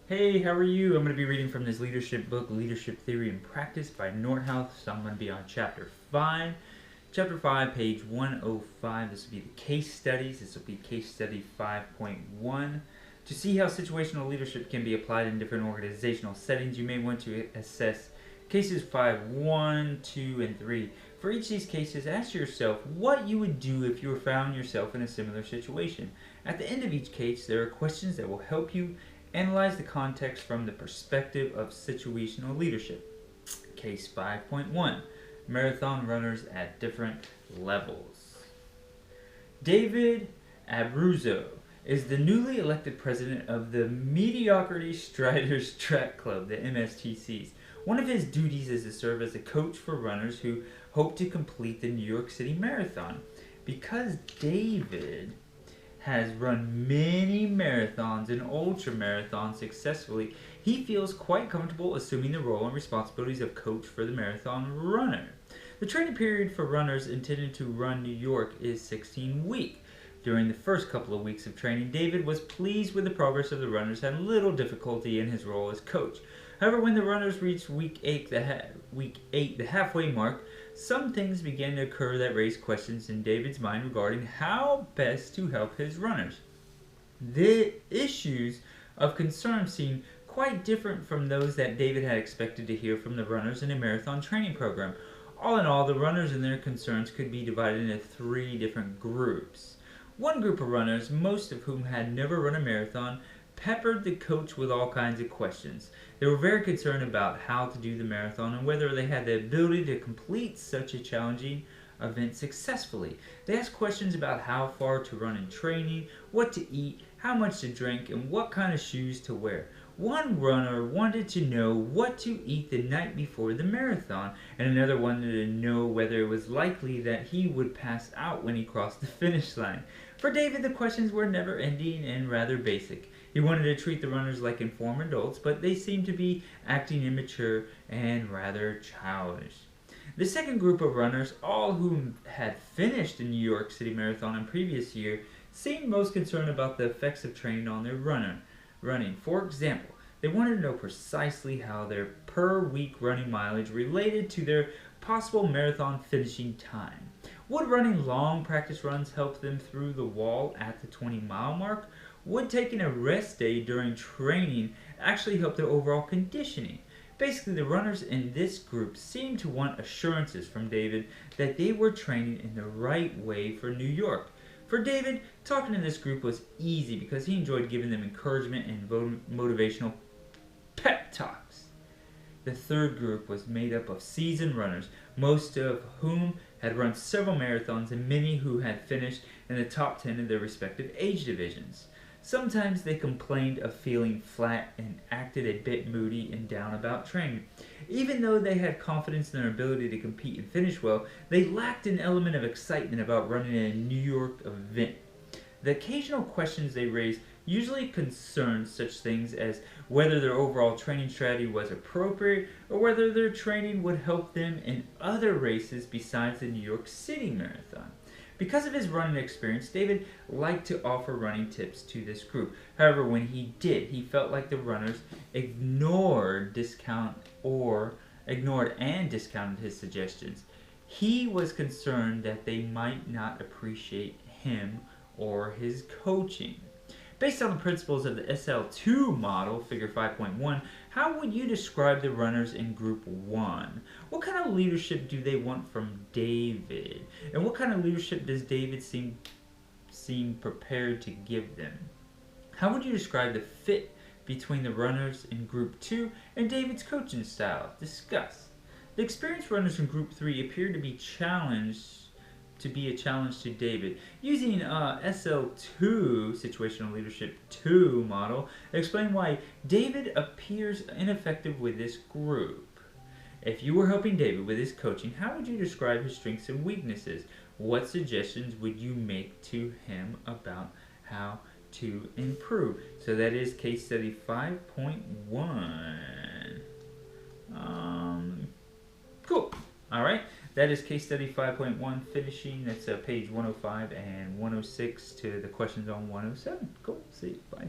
Hey, how are you? I'm going to be reading from this leadership book, Leadership Theory and Practice by Northouse. So I'm going to be on Chapter 5. Chapter 5, page 105. This will be the case studies. This will be case study 5.1. To see how situational leadership can be applied in different organizational settings, you may want to assess cases 5, 1, 2, and 3. For each of these cases, ask yourself what you would do if you found yourself in a similar situation. At the end of each case, there are questions that will help you analyze the context from the perspective of situational leadership. Case 5.1. Marathon runners at different levels. David Abruzzo is the newly elected president of the Mediocrity Striders Track Club, the MSTCs. One of his duties is to serve as a coach for runners who hope to complete the New York City Marathon. Because David has run many marathons and ultra marathons successfully, he feels quite comfortable assuming the role and responsibilities of coach for the marathon runner. The training period for runners intended to run New York is 16 weeks. During the first couple of weeks of training, David was pleased with the progress of the runners and had little difficulty in his role as coach. However, when the runners reached week 8, the halfway mark, some things began to occur that raised questions in David's mind regarding how best to help his runners. The issues of concern seemed quite different from those that David had expected to hear from the runners in a marathon training program. All in all, the runners and their concerns could be divided into 3 different groups. One group of runners, most of whom had never run a marathon, peppered the coach with all kinds of questions. They were very concerned about how to do the marathon and whether they had the ability to complete such a challenging event successfully. They asked questions about how far to run in training, what to eat, how much to drink, and what kind of shoes to wear. One runner wanted to know what to eat the night before the marathon, and another wanted to know whether it was likely that he would pass out when he crossed the finish line. For David, the questions were never-ending and rather basic. He wanted to treat the runners like informed adults, but they seemed to be acting immature and rather childish. The second group of runners, all whom had finished the New York City Marathon in previous year, seemed most concerned about the effects of training on their running. For example, they wanted to know precisely how their per-week running mileage related to their possible marathon finishing time. Would running long practice runs help them through the wall at the 20-mile mark? Would taking a rest day during training actually help their overall conditioning? Basically, the runners in this group seemed to want assurances from David that they were training in the right way for New York. For David, talking to this group was easy because he enjoyed giving them encouragement and motivational pep talks. The third group was made up of seasoned runners, most of whom had run several marathons and many who had finished in the top 10 of their respective age divisions. Sometimes they complained of feeling flat and acted a bit moody and down about training. Even though they had confidence in their ability to compete and finish well, they lacked an element of excitement about running a New York event. The occasional questions they raised usually concerned such things as whether their overall training strategy was appropriate or whether their training would help them in other races besides the New York City Marathon. Because of his running experience, David liked to offer running tips to this group. However, when he did, he felt like the runners ignored and discounted his suggestions. He was concerned that they might not appreciate him or his coaching. Based on the principles of the SL2 model, figure 5.1, how would you describe the runners in group 1? What kind of leadership do they want from David? And what kind of leadership does David seem prepared to give them? How would you describe the fit between the runners in group 2 and David's coaching style? Discuss. The experienced runners in group 3 appeared to be a challenge to David. Using SL2, Situational Leadership 2 model, explain why David appears ineffective with this group. If you were helping David with his coaching, how would you describe his strengths and weaknesses? What suggestions would you make to him about how to improve? So that is case study 5.1. Cool. All right. That is case study 5.1 finishing. That's page 105 and 106 to the questions on 107. Cool. See you. Bye.